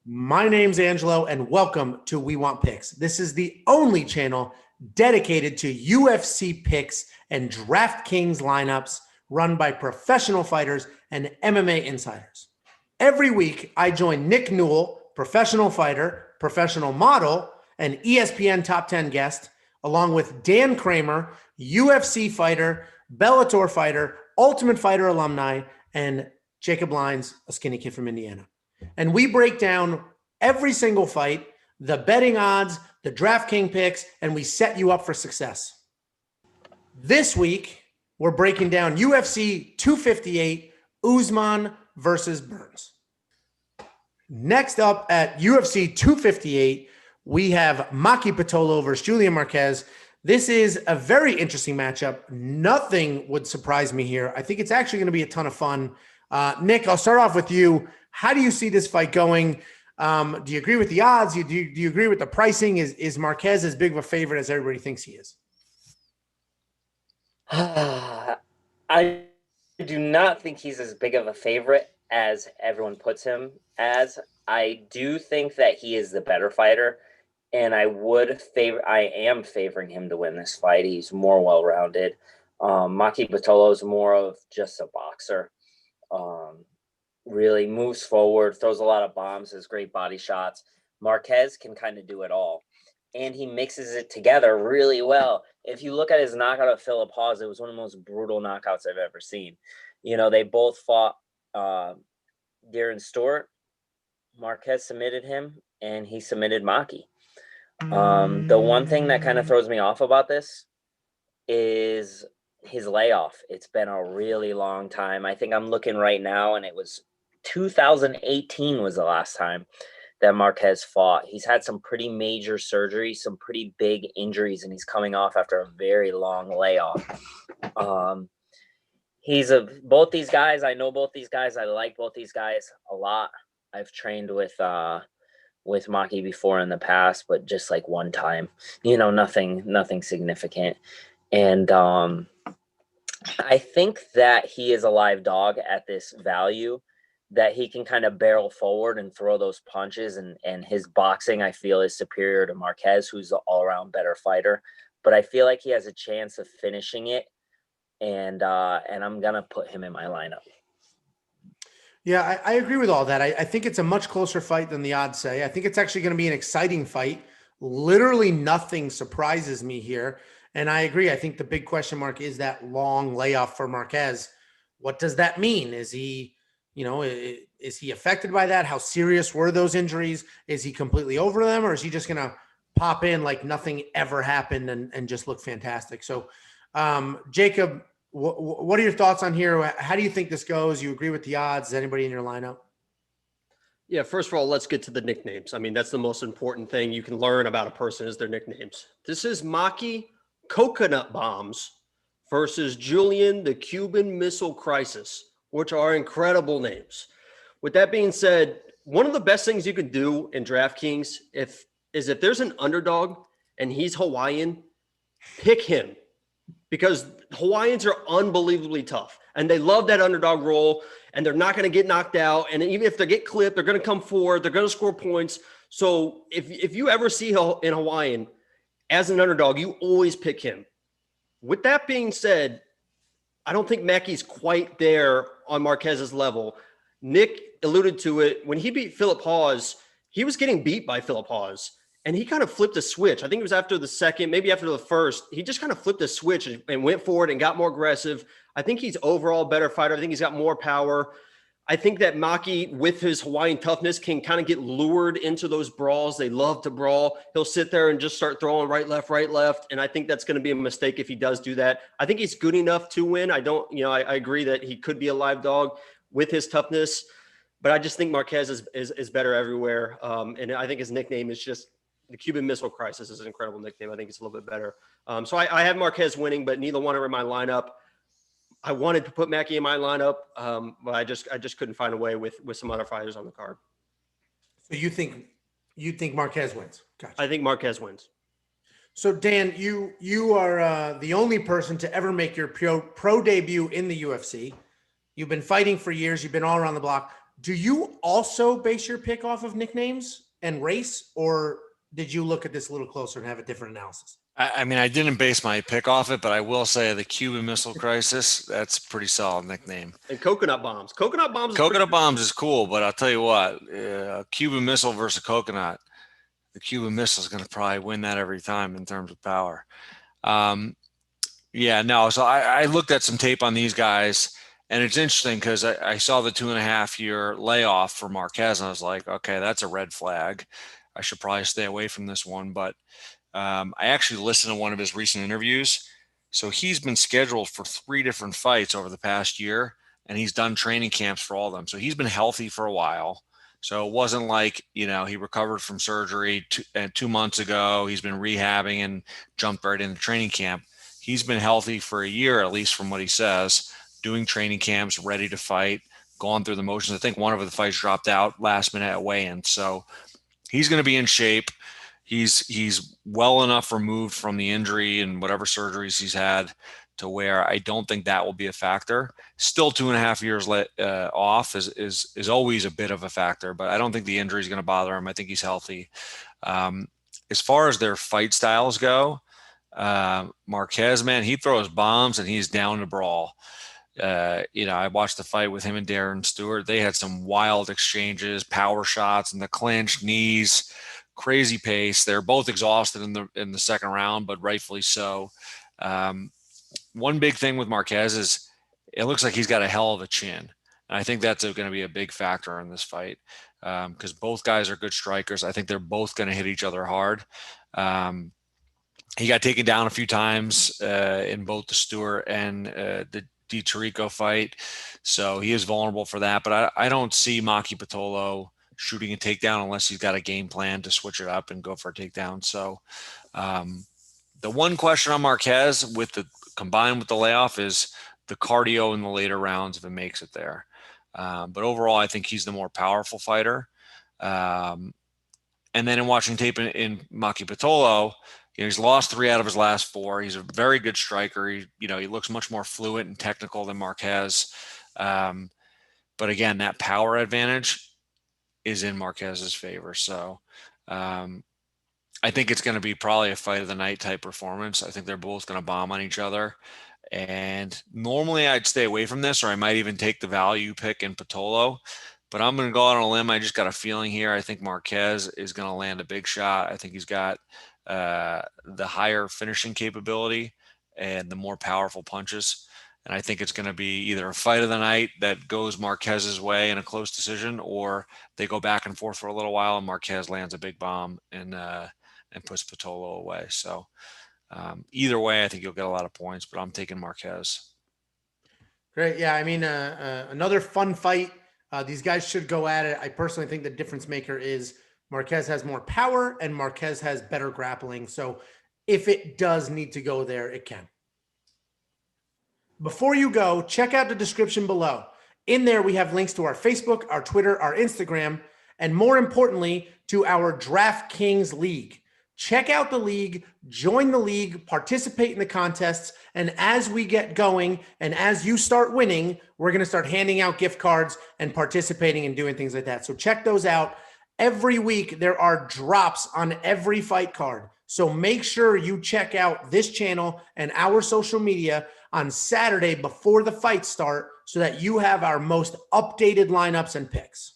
My name's Angelo, and welcome to We Want Picks. This is the only channel dedicated to UFC picks and DraftKings lineups run by professional fighters and MMA insiders. Every week, I join Nick Newell, professional fighter, professional model, and ESPN Top 10 guest, along with Dan Kramer, UFC fighter, Bellator fighter, Ultimate Fighter alumni, and Jacob Lyons, a skinny kid from Indiana. And we break down every single fight, the betting odds, the DraftKings picks, and we set you up for success. This week, we're breaking down UFC 258, Usman versus Burns. Next up at UFC 258, we have Maki Pitolo versus Julian Marquez. This is a very interesting matchup. Nothing would surprise me here. I think it's actually going to be a ton of fun. Nick, I'll start off with you. How do you see this fight going? Do you agree with the odds? Do you agree with the pricing? Is Marquez as big of a favorite as everybody thinks he is? I do not think he's as big of a favorite as everyone puts him as. I do think that he is the better fighter, and I am favoring him to win this fight. He's more well-rounded. Maki Pitolo is more of just a boxer. Really moves forward, throws a lot of bombs, has great body shots. Marquez can kind of do it all, and he mixes it together really well. If you look at his knockout of Philip Hawes, it was one of the most brutal knockouts I've ever seen. You know, they both fought Darren Stewart. Marquez submitted him, and he submitted Maki. The one thing that kind of throws me off about this is his layoff. It's been a really long time. I think I'm looking right now, and it was 2018 was the last time that Marquez fought. He's had some pretty major surgery, some pretty big injuries, and he's coming off after a very long layoff. Both these guys. I know both these guys. I like both these guys a lot. I've trained with Maki before in the past, but just like one time, nothing significant. And I think that he is a live dog at this value, that he can kind of barrel forward and throw those punches, and his boxing, I feel, is superior to Marquez, who's an all-around better fighter. But I feel like he has a chance of finishing it, and I'm going to put him in my lineup. Yeah, I agree with all that. I think it's a much closer fight than the odds say. I think it's actually going to be an exciting fight. Literally nothing surprises me here. And I agree. I think the big question mark is that long layoff for Marquez. What does that mean? Is he affected by that? How serious were those injuries? Is he completely over them, or is he just going to pop in like nothing ever happened and just look fantastic? So, Jacob, what are your thoughts on here? How do you think this goes? You agree with the odds? Is anybody in your lineup? Yeah, first of all, let's get to the nicknames. I mean, that's the most important thing you can learn about a person is their nicknames. This is Maki Coconut Bombs versus Julian the Cuban Missile Crisis, which are incredible names. With that being said, one of the best things you can do in DraftKings if there's an underdog and he's Hawaiian, pick him, because Hawaiians are unbelievably tough and they love that underdog role, and they're not going to get knocked out. And even if they get clipped, they're going to come forward. They're going to score points. So if you ever see in Hawaiian as an underdog, you always pick him. With that being said, I don't think Maki's quite there on Marquez's level. Nick alluded to it. When he beat Philip Hawes, he was getting beat by Philip Hawes, and he kind of flipped a switch. I think it was after the second, maybe after the first. He just kind of flipped a switch and went forward and got more aggressive. I think he's overall a better fighter. I think he's got more power. I think that Maki, with his Hawaiian toughness, can kind of get lured into those brawls. They love to brawl. He'll sit there and just start throwing right, left. And I think that's going to be a mistake if he does do that. I think he's good enough to win. I agree that he could be a live dog with his toughness, but I just think Marquez is better everywhere. And I think his nickname is just the Cuban Missile Crisis is an incredible nickname. I think it's a little bit better. So I have Marquez winning, but neither one are in my lineup. I wanted to put Maki in my lineup, but I just couldn't find a way with some other fighters on the card. So you think Marquez wins? Gotcha. I think Marquez wins. So Dan, you are the only person to ever make your pro debut in the UFC. You've been fighting for years. You've been all around the block. Do you also base your pick off of nicknames and race, or did you look at this a little closer and have a different analysis? I mean, I didn't base my pick off it, but I will say the Cuban Missile Crisis, that's a pretty solid nickname. And coconut bombs. Coconut bombs. Coconut bombs is cool, but I'll tell you what, Cuban Missile versus coconut, the Cuban Missile is going to probably win that every time in terms of power. Yeah, no. So I looked at some tape on these guys, and it's interesting because I saw the 2.5-year layoff for Marquez, and I was like, okay, that's a red flag. I should probably stay away from this one. But I actually listened to one of his recent interviews. So he's been scheduled for 3 different fights over the past year, and he's done training camps for all of them. So he's been healthy for a while. So it wasn't like, he recovered from surgery 2 months ago. He's been rehabbing and jumped right into training camp. He's been healthy for a year, at least from what he says, doing training camps, ready to fight, gone through the motions. I think one of the fights dropped out last minute at weigh-in. So he's going to be in shape. He's well enough removed from the injury and whatever surgeries he's had to where I don't think that will be a factor. Still 2.5 years off is always a bit of a factor, but I don't think the injury is going to bother him. I think he's healthy. As far as their fight styles go, Marquez, man, he throws bombs and he's down to brawl. I watched the fight with him and Darren Stewart. They had some wild exchanges, power shots in the clinch, knees, crazy pace. They're both exhausted in the second round, but rightfully so. One big thing with Marquez is it looks like he's got a hell of a chin. And I think that's going to be a big factor in this fight because both guys are good strikers. I think they're both going to hit each other hard. He got taken down a few times in both the Stewart and the DiTarico fight. So he is vulnerable for that. But I don't see Maki Pitolo shooting a takedown unless he's got a game plan to switch it up and go for a takedown. So the one question on Marquez combined with the layoff is the cardio in the later rounds if it makes it there. But overall, I think he's the more powerful fighter. And then in watching tape in Maki Pitolo, he's lost 3 out of his last 4. He's a very good striker. He looks much more fluent and technical than Marquez. But again, that power advantage is in Marquez's favor. So I think it's going to be probably a fight of the night type performance. I think they're both going to bomb on each other. And normally I'd stay away from this, or I might even take the value pick in Pitolo. But I'm going to go out on a limb. I just got a feeling here. I think Marquez is going to land a big shot. I think he's got the higher finishing capability and the more powerful punches. And I think it's going to be either a fight of the night that goes Marquez's way in a close decision, or they go back and forth for a little while and Marquez lands a big bomb and puts Pitolo away. So either way, I think you'll get a lot of points, but I'm taking Marquez. Great. Yeah. I mean, another fun fight. These guys should go at it. I personally think the difference maker is Marquez has more power and Marquez has better grappling. So if it does need to go there, it can. Before you go, check out the description below. In there, we have links to our Facebook, our Twitter, our Instagram, and more importantly, to our DraftKings League. Check out the league, join the league, participate in the contests, and as we get going and as you start winning, we're going to start handing out gift cards and participating and doing things like that. So check those out. Every week, there are drops on every fight card. So make sure you check out this channel and our social media on Saturday before the fights start so that you have our most updated lineups and picks.